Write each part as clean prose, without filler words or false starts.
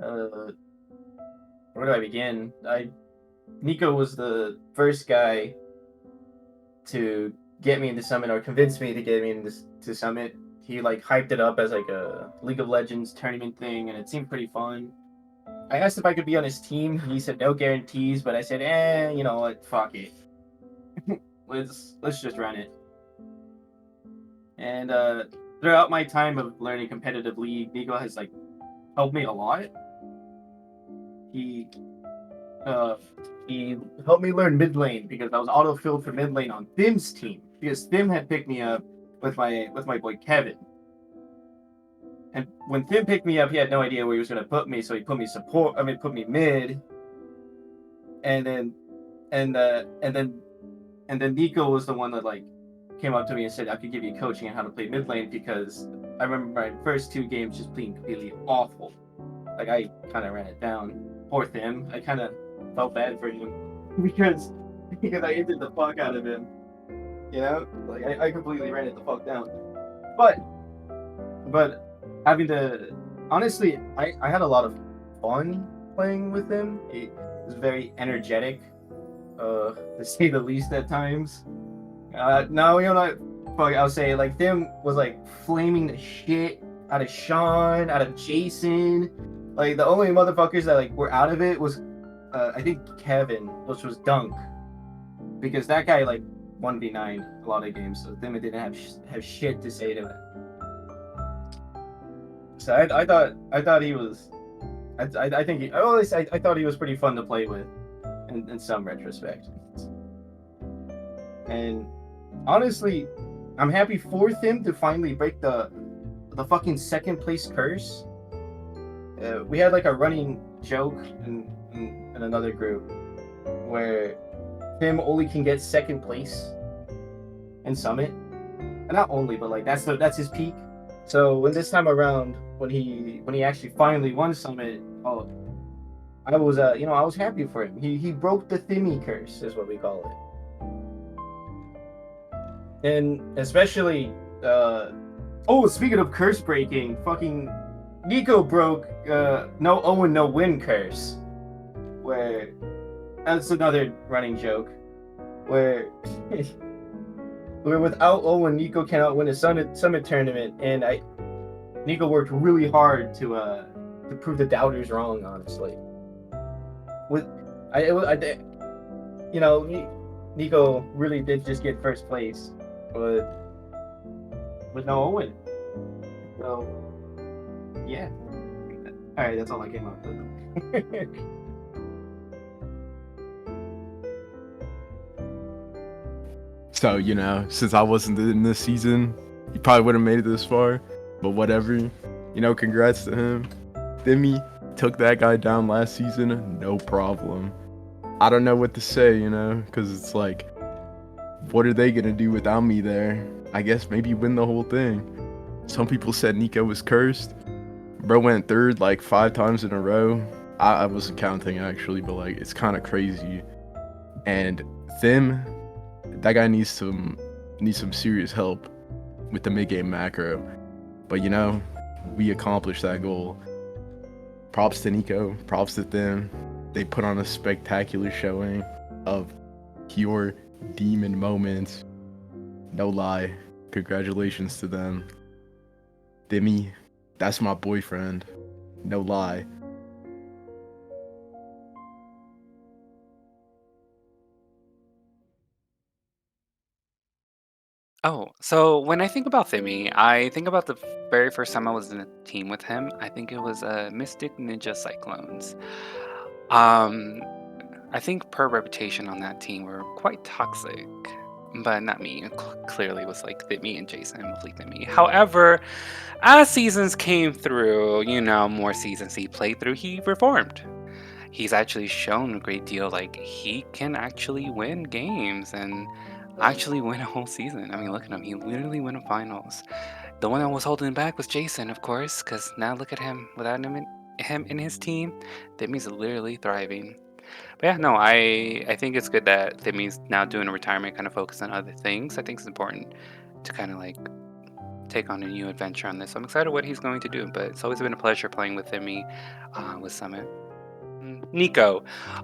Uh, where do I begin? Nico was the first guy to get me into Summit or convince me to get me into to Summit. He like hyped it up as like a League of Legends tournament thing, and it seemed pretty fun. I asked if I could be on his team. He said no guarantees, but I said, you know what, fuck it. Let's just run it. And throughout my time of learning competitive League, Nico has like helped me a lot. He uh, he helped me learn mid lane because I was auto filled for mid lane on Thim's team because Thim had picked me up with my boy Kevin. And when Thim picked me up, he had no idea where he was going to put me, so he put me support. I mean, put me mid, and then and then and then Nico was the one that like came up to me and said I could give you coaching on how to play mid lane because I remember my first two games just being completely awful. Like I kind of ran it down. Poor Thim. I kind of felt bad for him because I injured the fuck out of him. You know, like I completely ran it the fuck down. But having to honestly, I had a lot of fun playing with him. He was very energetic, to say the least at times. No, you know what? Fuck, I'll say like Thim was like flaming the shit out of Sean, out of Jason. Like the only motherfuckers that like were out of it was I think Kevin, which was Dunk, because that guy like 1v9 a lot of games, so Thim didn't have shit to say to it. So I thought he was I think he, at least I thought he was pretty fun to play with in some retrospect. And honestly, I'm happy for him to finally break the fucking second place curse. We had like a running joke in another group where Thim only can get second place in Summit, and not only, but like that's his peak. So when this time around, when he actually finally won Summit, oh, I was I was happy for him. He broke the Thimmy curse, is what we call it, and especially oh, speaking of curse breaking, fucking Nico broke no Owen no win curse, where that's another running joke where where without Owen Nico cannot win a summit tournament, and Nico worked really hard to prove the doubters wrong. Honestly, with I you know Nico really did just get first place, but with no Owen. So yeah, all right, that's all I came up with. So, since I wasn't in this season, he probably would have made it this far. But whatever. Congrats to him. Thimmy took that guy down last season, no problem. I don't know what to say, because it's like, what are they going to do without me there? I guess maybe win the whole thing. Some people said Nico was cursed. Bro went third like 5 times in a row. I wasn't counting actually, but like it's kind of crazy. And Thim, that guy needs some serious help with the mid game macro. But we accomplished that goal. Props to Nico, props to Thim. They put on a spectacular showing of pure demon moments. No lie. Congratulations to them. Thimmy, that's my boyfriend. No lie. Oh, so when I think about Thimmy, I think about the very first time I was in a team with him. I think it was Mystic Ninja Cyclones. Um, I think per reputation on that team were quite toxic, but not me. It clearly was like Thimmy and Jason, mostly Thimmy. However, as seasons came through, more seasons he played through, he reformed. He's actually shown a great deal, like he can actually win games and actually win a whole season. I mean, look at him. He literally won a finals. The one that was holding back was Jason, of course, because now look at him. Without him in his team, Thimmy's literally thriving. But yeah, no, I think it's good that Thimmy's now doing a retirement, kind of focus on other things. I think it's important to kind of like take on a new adventure on this. I'm excited what he's going to do, but it's always been a pleasure playing with Thimmy with Summit. Nico,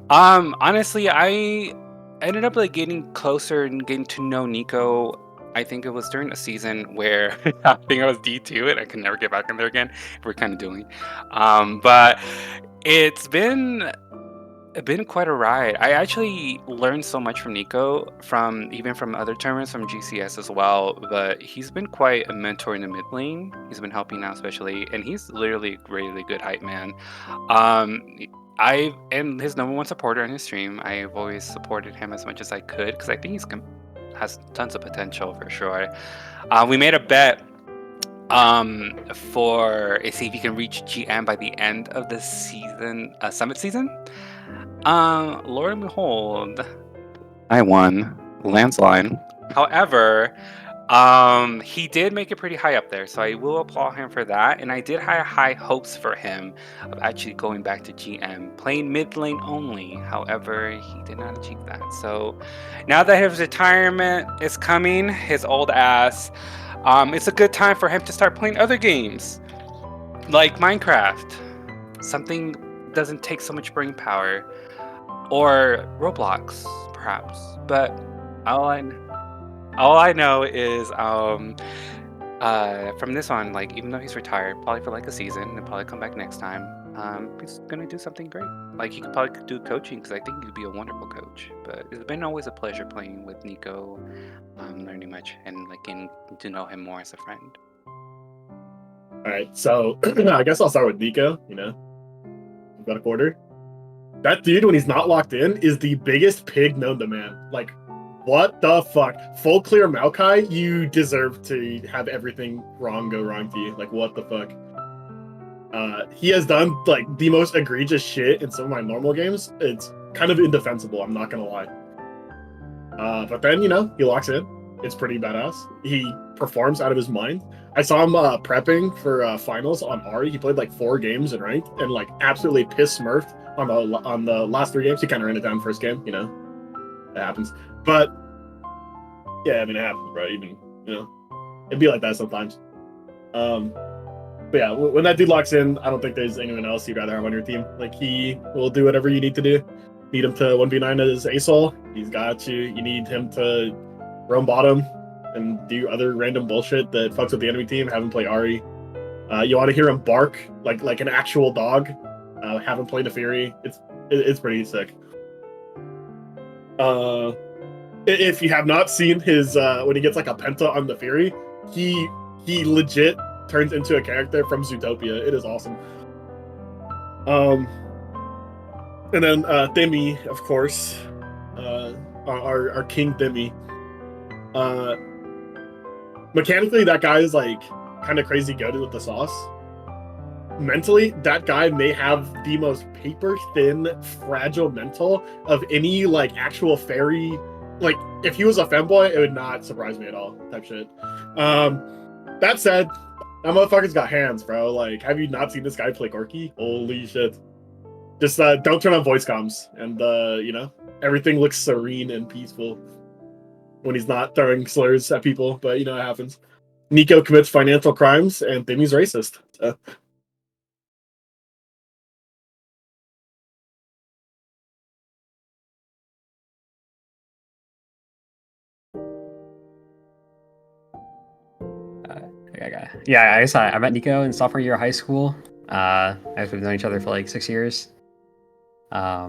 honestly, I ended up like getting closer and getting to know Nico. I think it was during a season where I think I was D2 and I could never get back in there again. We're kind of doing, but it's been quite a ride. I actually learned so much from Nico, even from other tournaments from GCS as well. But he's been quite a mentor in the mid lane. He's been helping out especially, and he's literally a really good hype man. I am his number one supporter on his stream. I've always supported him as much as I could because I think has tons of potential for sure. We made a bet for see if he can reach GM by the end of the season, summit season. Lord and behold, I won landslide. However, he did make it pretty high up there, so I will applaud him for that. And I did have high hopes for him of actually going back to GM, playing mid lane only. However, he did not achieve that. So now that his retirement is coming, his old ass, it's a good time for him to start playing other games like Minecraft. Something doesn't take so much brain power, or Roblox, perhaps. But all I know is from this on, like, even though he's retired, probably for like a season, and probably come back next time, he's gonna do something great. Like, he could probably do coaching because I think he'd be a wonderful coach. But it's been always a pleasure playing with Nico, learning much and like getting to know him more as a friend. All right, so I guess I'll start with Nico. You know, we've got a quarter. That dude, when he's not locked in, is the biggest pig known to man. Like, what the fuck? Full clear Maokai, you deserve to have everything go wrong to you. Like, what the fuck? He has done, like, the most egregious shit in some of my normal games. It's kind of indefensible, I'm not gonna lie. But then, you know, he locks in. It's pretty badass. He performs out of his mind. I saw him prepping for finals on Ari. He played, like, 4 games in ranked and, like, absolutely piss smurfed on the last 3 games. He kind of ran it down first game, you know. That happens. But yeah, I mean, it happens, bro. Even, you know, it'd be like that sometimes. But yeah, when that dude locks in, I don't think there's anyone else you'd rather have on your team. Like, he will do whatever you need to do. Need him to 1v9 as ASOL, he's got you. You need him to roam bottom and do other random bullshit that fucks with the enemy team. Have him play Ari. You want to hear him bark like an actual dog. Have him play the Fury. It's pretty sick. If you have not seen his when he gets like a penta on the Fury, he legit turns into a character from Zootopia. It is awesome. And then Thimmy, of course, our King Thimmy. Mechanically, that guy is like kind of crazy goated with the sauce. Mentally, that guy may have the most paper thin, fragile mental of any like actual fairy. Like, if he was a femboy, it would not surprise me at all. Type shit. That said, that motherfucker's got hands, bro. Like, have you not seen this guy play Corky? Holy shit! Just don't turn on voice comms, and you know, everything looks serene and peaceful when he's not throwing slurs at people. But you know, it happens. Nico commits financial crimes, and Thimmy's racist. So. Yeah, I guess I met Nico in sophomore year of high school. I guess we've known each other for like 6 years. Yeah,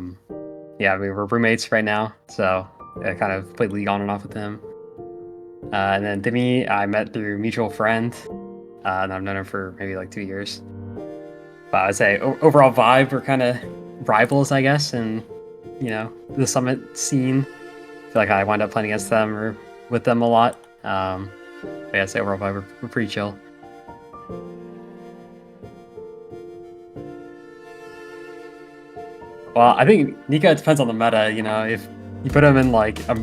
we're roommates right now, so I kind of played League on and off with him. And then Thimmy, I met through mutual friend, and I've known him for maybe like 2 years. But I'd say overall vibe, we're kind of rivals, I guess, and you know, the Summit scene. I feel like I wind up playing against them or with them a lot. But yeah, I'd say overall vibe, we're pretty chill. Well, I think Nico, it depends on the meta. You know, if you put him in like a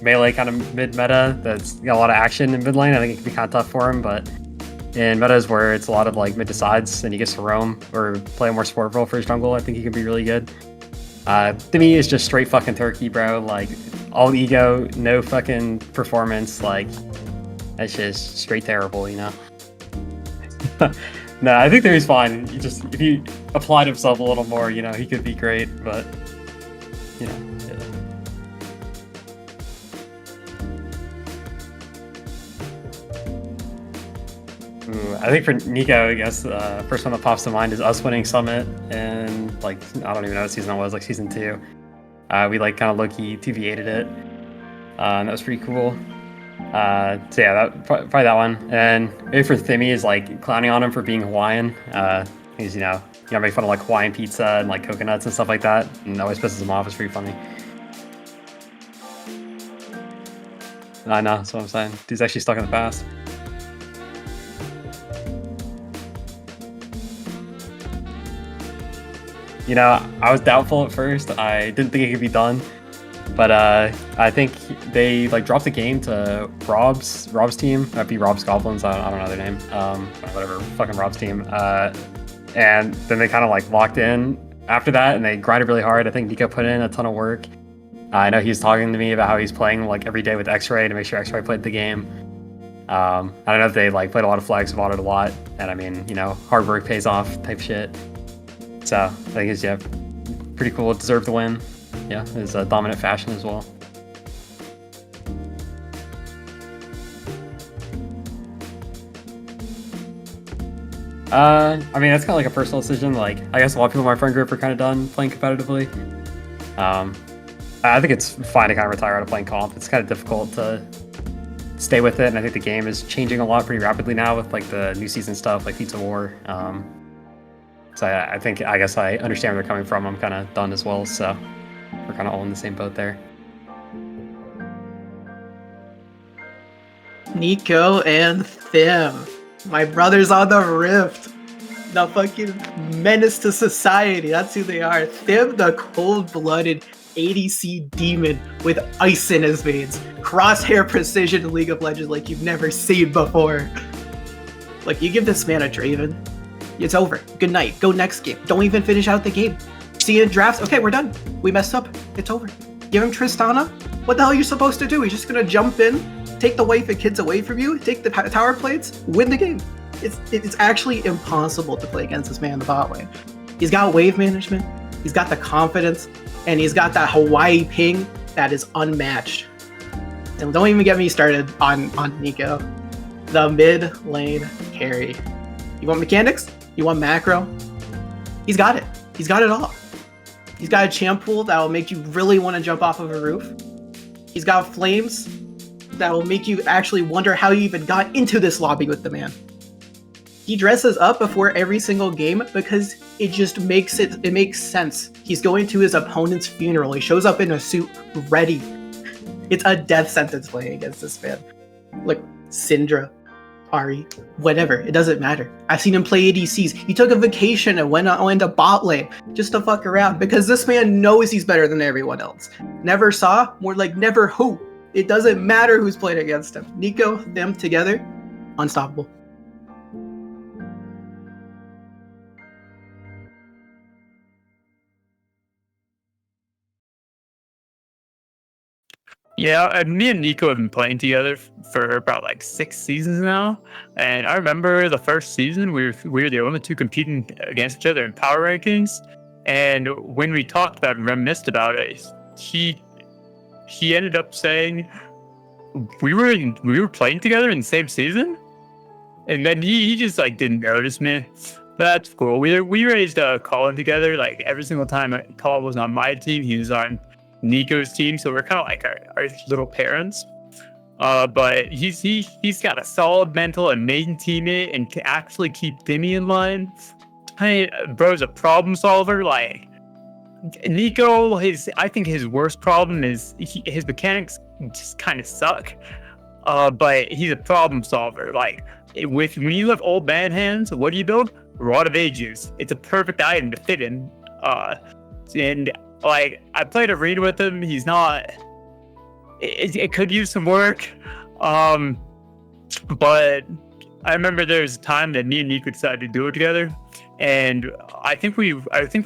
melee kind of mid meta that's got a lot of action in mid lane, I think it can be kind of tough for him. But in metas where it's a lot of like mid to sides and he gets to roam or play a more support role for his jungle, I think he can be really good. To me, it's just straight fucking turkey, bro. Like, all ego, no fucking performance. Like, that's just straight terrible, you know? No, I think that he's fine. If he applied himself a little more, he could be great. But yeah. Ooh, I think for Nico, I guess first one that pops to mind is us winning Summit, and I don't even know what season it was, season 2. We kind of low-key TVA'd it, and that was pretty cool. So yeah, probably that one. And maybe for Thimmy is clowning on him for being Hawaiian. He's make fun of Hawaiian pizza and coconuts and stuff like that, and always pisses him off. It's pretty funny. I know, that's what I'm saying. Dude's actually stuck in the past. I was doubtful at first. I didn't think it could be done. But I think they dropped the game to Rob's team. That'd be Rob's Goblins. I don't know their name. Whatever, fucking Rob's team. And then they kind of locked in after that, and they grinded really hard. I think Nico put in a ton of work. I know he's talking to me about how he's playing every day with X-Ray to make sure X-Ray played the game. I don't know if they played a lot of flags, voted a lot, and I mean, hard work pays off type shit. So I think it's pretty cool. Deserved the win. Yeah, it's a dominant fashion as well. I mean, that's kind of a personal decision. I guess a lot of people in my friend group are kind of done playing competitively. I think it's fine to kind of retire out of playing comp. It's kind of difficult to stay with it, and I think the game is changing a lot pretty rapidly now with the new season stuff, like Pizza War. So I guess I understand where they're coming from. I'm kind of done as well, so we're kind of all in the same boat there. Nico and Thim, my brothers on the Rift, the fucking menace to society. That's who they are. Thim, the cold-blooded ADC demon with ice in his veins, crosshair precision in League of Legends like you've never seen before. You give this man a Draven, it's over. Good night. Go next game. Don't even finish out the game. See you in drafts. Okay, we're done. We messed up. It's over. Give him Tristana. What the hell are you supposed to do? He's just gonna jump in, take the wife and kids away from you, take the tower plates, win the game. It's actually impossible to play against this man in the bot lane. He's got wave management, he's got the confidence, and he's got that Hawaii ping that is unmatched. And don't even get me started on Nico, the mid lane carry. You want mechanics? You want macro? He's got it. He's got it all. He's got a champ pool that will make you really want to jump off of a roof. He's got flames that will make you actually wonder how you even got into this lobby with the man. He dresses up before every single game because it just makes sense. He's going to his opponent's funeral. He shows up in a suit ready. It's a death sentence playing against this man. Syndra, Ari, whatever, it doesn't matter. I've seen him play ADCs. He took a vacation and went into bot lane just to fuck around because this man knows he's better than everyone else. Never saw, more never who. It doesn't matter who's played against him. Nico, them together, unstoppable. Yeah, and me and Nico have been playing together for about 6 seasons now. And I remember the first season we were the only two competing against each other in power rankings. And when we talked about it and reminisced about it, he ended up saying we were playing together in the same season. And then he just didn't notice me. But that's cool. We raised Colin together. Every single time Colin was on my team, he was on Nico's team, so we're kind of our little parents. But he's got a solid mental and main teammate and can actually keep Thimmy in line. Bro's a problem solver. Nico, I think his worst problem is his mechanics just kind of suck. But he's a problem solver. When you have old man hands, what do you build? Rod of Ages. It's a perfect item to fit in. And I played arena with him. He's not. It could use some work. But I remember there was a time that me and Nico decided to do it together, and I think we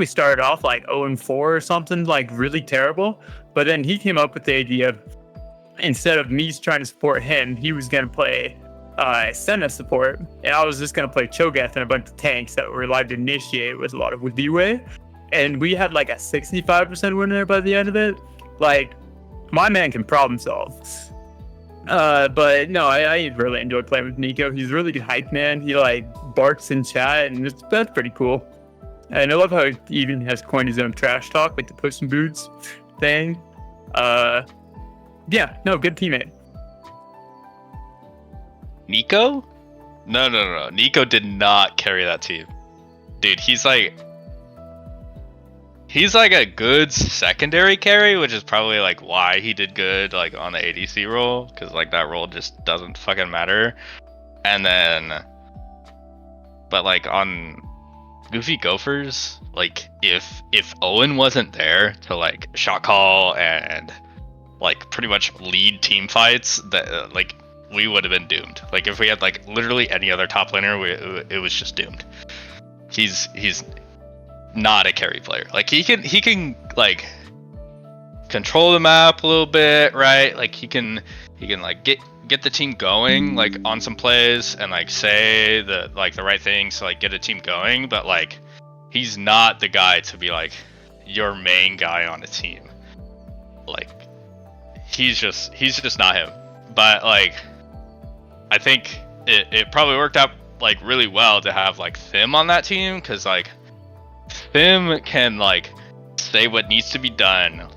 started off 0-4 or something, really terrible. But then he came up with the idea, instead of me trying to support him, he was gonna play Senna support, and I was just gonna play Cho'Gath and a bunch of tanks that were live to initiate with a lot of leeway, and we had like a 65% win rate by the end of it. Like, my man can problem solve. But no, I really enjoy playing with Nico. He's a really good hype man. He like barks in chat, and that's pretty cool. And I love how he even has coined his own trash talk, like the Puss in Boots thing. Yeah, no, good teammate. Nico? No. Nico did not carry that team. Dude, he's like a good secondary carry, which is probably like why he did good like on the ADC role, because like that role just doesn't fucking matter. And then, but like on Goofy Gophers, like if Owen wasn't there to like shot call and like pretty much lead team fights, that like we would have been doomed. Like if we had like literally any other top laner, it was just doomed. He's not a carry player. Like he can like control the map a little bit, right? Like he can like get the team going like on some plays and like say the right things to like get a team going, but like he's not the guy to be like your main guy on a team. Like he's just not him. But like I think it probably worked out like really well to have like Thim on that team, because like Thim can like say what needs to be done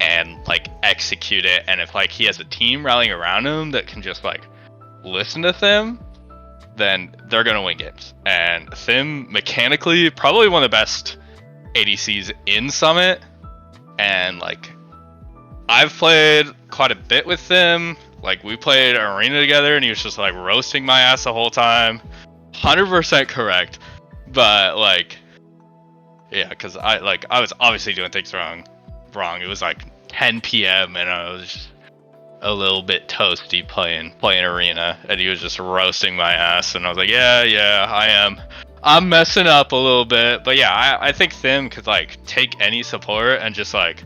and like execute it, and if like he has a team rallying around him that can just like listen to Thim, then they're gonna win games. And Thim mechanically probably one of the best ADCs in Summit, and like I've played quite a bit with Thim. Like we played arena together and he was just like roasting my ass the whole time. 100% correct. But like, yeah, because I was obviously doing things wrong. It was like 10 p.m. and I was just a little bit toasty playing arena, and he was just roasting my ass, and I was like, yeah, I am. I'm messing up a little bit, but yeah, I think Thim could like take any support and just like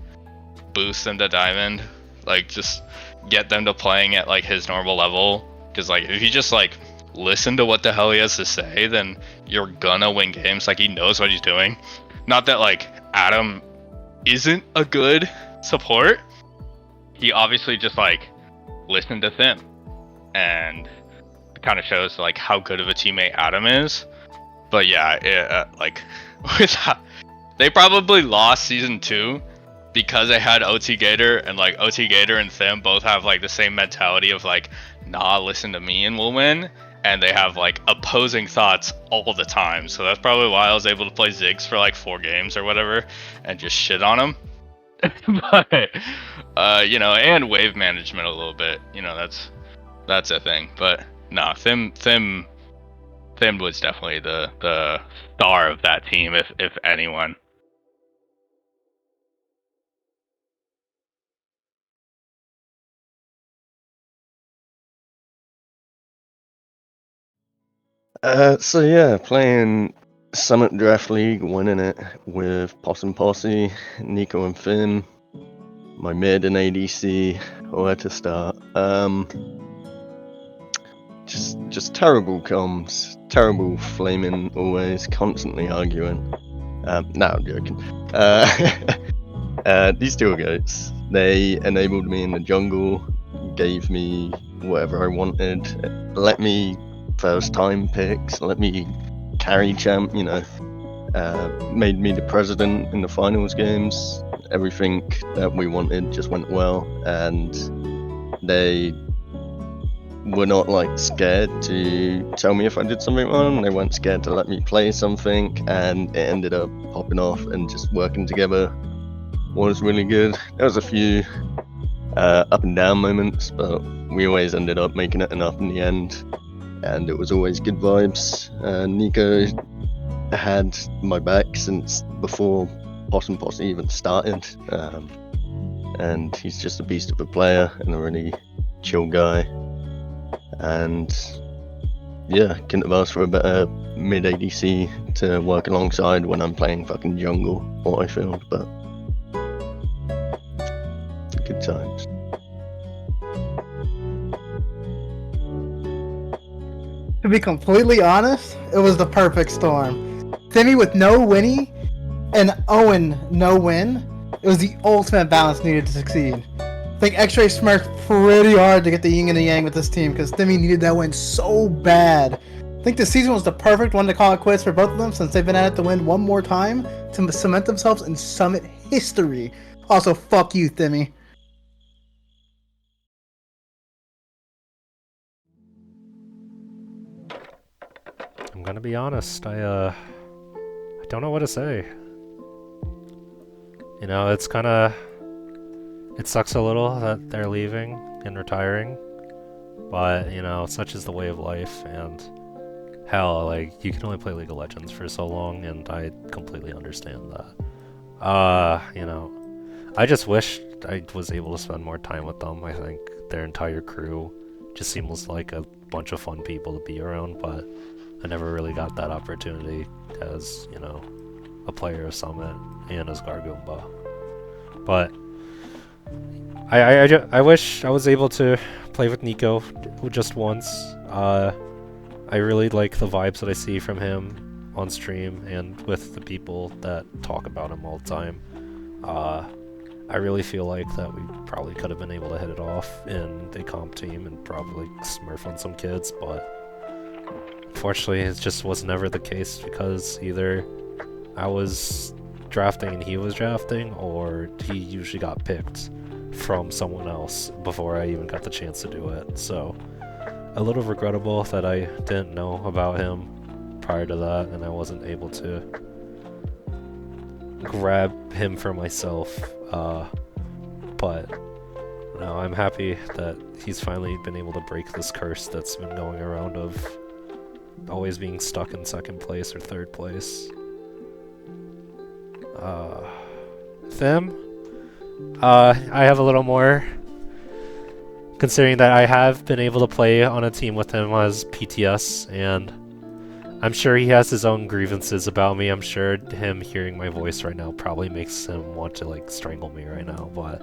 boost them to diamond, like just get them to playing at like his normal level. Because like if you just like listen to what the hell he has to say, then you're gonna win games. Like he knows what he's doing. Not that like Adam isn't a good support. He obviously just like listened to Thim, and it kind of shows like how good of a teammate Adam is. But yeah, like they probably lost season 2 because they had OT Gator, and like OT Gator and Thim both have like the same mentality of like, nah, listen to me and we'll win. And they have like opposing thoughts all the time. So that's probably why I was able to play Ziggs for like 4 games or whatever and just shit on him. But you know, and wave management a little bit. You know, that's a thing. But no, Thim was definitely the star of that team, if anyone. So yeah, playing Summit Draft League, winning it with Possum Posse, Nico and Thim, my mid and ADC, where to start? Just terrible comms, terrible flaming, always constantly arguing. No, I'm joking. These two goats, they enabled me in the jungle, gave me whatever I wanted, let me first time picks, let me carry champ, you know, made me the president in the finals games. Everything that we wanted just went well, and they were not like scared to tell me if I did something wrong. They weren't scared to let me play something, and it ended up popping off and just working together was really good. There was a few up and down moments, but we always ended up making it enough in the end, and it was always good vibes. Nico had my back since before Possum Posse even started, and he's just a beast of a player and a really chill guy. And yeah, couldn't have asked for a better mid ADC to work alongside when I'm playing fucking jungle, what I feel, but good times. To be completely honest, it was the perfect storm. Thimmy with no Winnie, and Owen no win. It was the ultimate balance needed to succeed. I think X-Ray smirked pretty hard to get the yin and the yang with this team because Thimmy needed that win so bad. I think this season was the perfect one to call it quits for both of them since they've been at it to win one more time to cement themselves in Summit history. Also, fuck you, Thimmy. I'm gonna be honest, I don't know what to say. You know, it sucks a little that they're leaving and retiring, but, you know, such is the way of life, and hell, like, you can only play League of Legends for so long, and I completely understand that. You know, I just wish I was able to spend more time with them. I think their entire crew just seems like a bunch of fun people to be around, but I never really got that opportunity as, you know, a player of Summit and as Gargoomba. But I wish I was able to play with Nico just once. I really like the vibes that I see from him on stream and with the people that talk about him all the time. I really feel like that we probably could have been able to hit it off in the comp team and probably smurf on some kids, but unfortunately it just was never the case because either I was drafting and he was drafting, or he usually got picked from someone else before I even got the chance to do it. So a little regrettable that I didn't know about him prior to that and I wasn't able to grab him for myself. But no, I'm happy that he's finally been able to break this curse that's been going around of always being stuck in second place or third place. Thim? I have a little more, considering that I have been able to play on a team with him as PTS, and I'm sure he has his own grievances about me. I'm sure him hearing my voice right now probably makes him want to, like, strangle me right now, but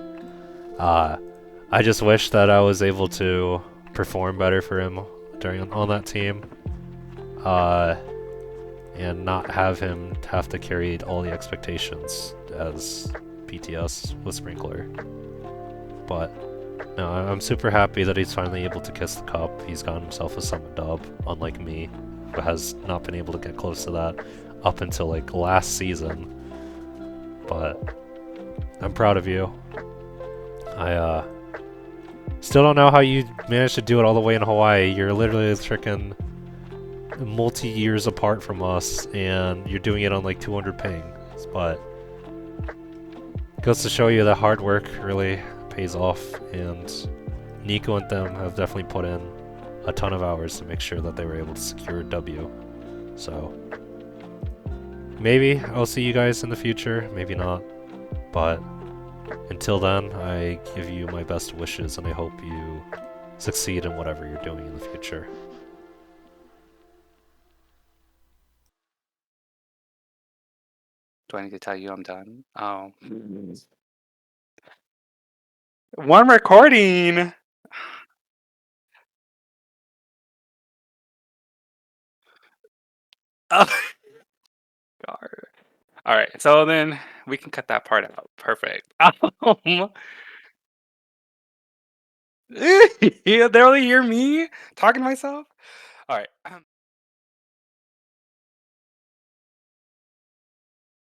I just wish that I was able to perform better for him on that team, and not have him have to carry all the expectations as PTS with Sprinkler. But no, I'm super happy that he's finally able to kiss the cup. He's gotten himself a Summit dub, unlike me, who has not been able to get close to that up until like last season. But I'm proud of you. I still don't know how you managed to do it all the way in Hawaii. You're literally freaking multi-years apart from us, and you're doing it on like 200 ping. But goes to show you that hard work really pays off, and Nico and them have definitely put in a ton of hours to make sure that they were able to secure a W. So maybe I'll see you guys in the future, maybe not, but until then, I give you my best wishes and I hope you succeed in whatever you're doing in the future. Do I need to tell you I'm done? Oh. One recording! Oh. God. Alright, so then we can cut that part out. Perfect. Yeah, they only hear me talking to myself? Alright.